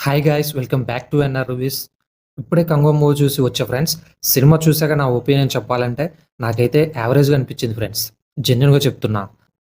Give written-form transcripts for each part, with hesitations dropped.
Hi guys welcome back to NR reviews. ఇప్పుడే 'కంగో' movie చూసి వచ్చా ఫ్రెండ్స్. సినిమా చూసాక నా ఒపీనియన్ చెప్పాలంటే నాకైతే యావరేజ్‌గా అనిపించింది ఫ్రెండ్స్. జెన్యూన్‌గా చెప్తున్నా.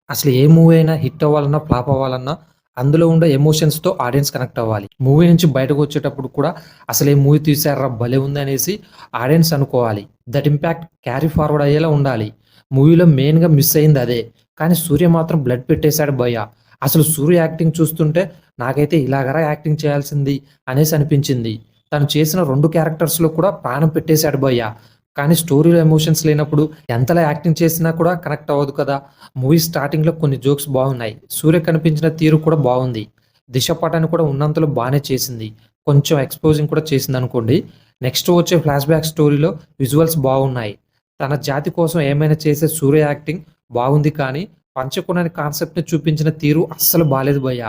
అసలు ఏ మూవీ అయినా హిట్ అవ్వాలన్నా, ఫ్లాప్ అవ్వాలన్నా అందులో ఉండే ఎమోషన్స్‌తో ఆడియన్స్ కనెక్ట్ అవ్వాలి. మూవీ నుంచి బయటకు వచ్చేటప్పుడు కూడా అసలు ఏ మూవీ తీశార్రా భలే ఉంది అనేసి ఆడియన్స్ అనుకోవాలి. దట్ ఇంపాక్ట్ క్యారీ ఫార్వర్డ్ అయ్యేలా ఉండాలి. మూవీలో మెయిన్‌గా మిస్ అయింది అదే. కానీ సూర్య మాత్రం బ్లడ్ పెట్టేశాడు భయ్యా. అసలు సూర్య యాక్టింగ్ చూస్తుంటే నాకైతే ఇలాగరా యాక్టింగ్ చేయాల్సింది అనేసి అనిపించింది. తను చేసిన 2 క్యారెక్టర్స్‌లో కూడా ప్రాణం పెట్టేశాడు భయ్య. కానీ స్టోరీలో ఎమోషన్స్ లేనప్పుడు ఎంతలా యాక్టింగ్ చేసినా కూడా కనెక్ట్ అవ్వదు కదా! మూవీ స్టార్టింగ్‌లో కొన్ని జోక్స్ బాగున్నాయి. సూర్య కనిపించిన తీరు కూడా బాగుంది. దిశ పటాని కూడా ఉన్నంతలో బానే చేసింది. కొంచెం ఎక్స్‌పోజింగ్ కూడా చేసిందనుకోండి. నెక్స్ట్ వచ్చే ఫ్లాష్‌బ్యాక్ స్టోరీలో విజువల్స్ బాగున్నాయి. తన జాతి కోసం ఏమైనా చేసే సూర్య యాక్టింగ్ బాగుంది కానీ పంచకోణ అనే కాన్సెప్ట్‌ని చూపించిన తీరు అస్సలు బాలేదు భయ్య.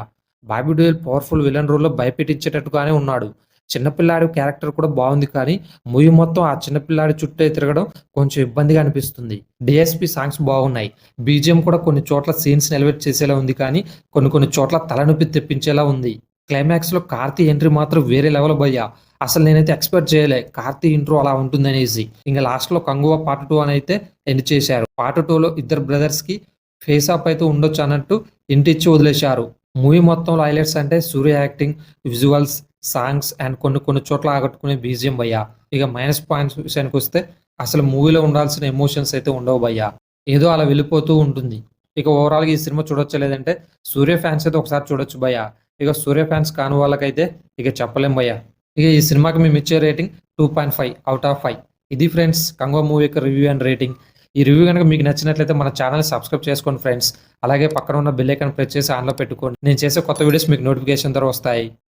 బాబీ డోయల్ పవర్‌ఫుల్ విలన్ రోల్‌లో భయపెట్టించేటట్టుగానే ఉన్నాడు. చిన్న పిల్లాడి క్యారెక్టర్ కూడా బావుంది కానీ, మూవీ మొత్తం ఆ చిన్న పిల్లాడి చుట్టే తిరగడం కొంచెం ఇబ్బందిగా అనిపిస్తుంది. డీఎస్‌పీ సాంగ్స్ బాగున్నాయి. బీజీఎం కూడా కొన్ని చోట్ల సీన్స్‌ని ఎలివేట్ చేసేలా ఉంది కానీ, కొన్ని కొన్ని చోట్ల తలనొప్పి తెప్పించేలా ఉంది. క్లైమాక్స్‌లో కార్తీ ఎంట్రీ మాత్రం వేరే లెవెల్ భయ్య. అసలు నేనైతే ఎక్స్‌పెక్ట్ చేయలే కార్తీ ఇంట్రో అలా ఉంటుందనేసి. ఇంక లాస్ట్‌లో 'కంగువ పార్ట్ 2' అనైతే ఎండ్ చేశారు. పార్ట్ 2లో ఇద్దరు బ్రదర్స్‌కి ఫేస్ ఆఫ్ అయితే ఉండొచ్చు అన్నట్టు హింట్ ఇచ్చి వదిలేశారు. మూవీ మొత్తంలో హైలైట్స్ అంటే సూర్య యాక్టింగ్, విజువల్స్, సాంగ్స్ అండ్ కొన్ని కొన్ని చోట్ల ఆకట్టుకునే బీజీఎం భయ్యా. ఇక మైనస్ పాయింట్స్ విషయానికొస్తే అసలు మూవీలో ఉండాల్సిన ఎమోషన్స్ అయితే ఉండవు భయ్యా. ఏదో అలా వెళ్ళిపోతూ ఉంటుంది. ఇక ఓవరాల్‌గా ఈ సినిమా చూడొచ్చా లేదంటే సూర్య ఫ్యాన్స్ అయితే ఒకసారి చూడొచ్చు భయ్యా. ఇక సూర్య ఫ్యాన్స్ కాని వాళ్ళకైతే ఇక చెప్పలేం భయ్యా. ఇక ఈ సినిమాకి మేమిచ్చే రేటింగ్ 2.5 ఔట్ ఆఫ్ 5. ఇది ఫ్రెండ్స్ 'కంగో' మూవీ యొక్క రివ్యూ అండ్ రేటింగ్. ఈ రివ్యూ గనుక మీకు నచ్చినట్లయితే మన ఛానెల్‌ని సబ్స్క్రైబ్ చేసుకోండి ఫ్రెండ్స్. అలాగే పక్కన ఉన్న బెల్ ఐకాన్ ప్రెస్ చేసి ఆన్‌లో పెట్టుకోండి. నేను చేసే కొత్త వీడియోస్ మీకు నోటిఫికేషన్ ద్వారా వస్తాయి.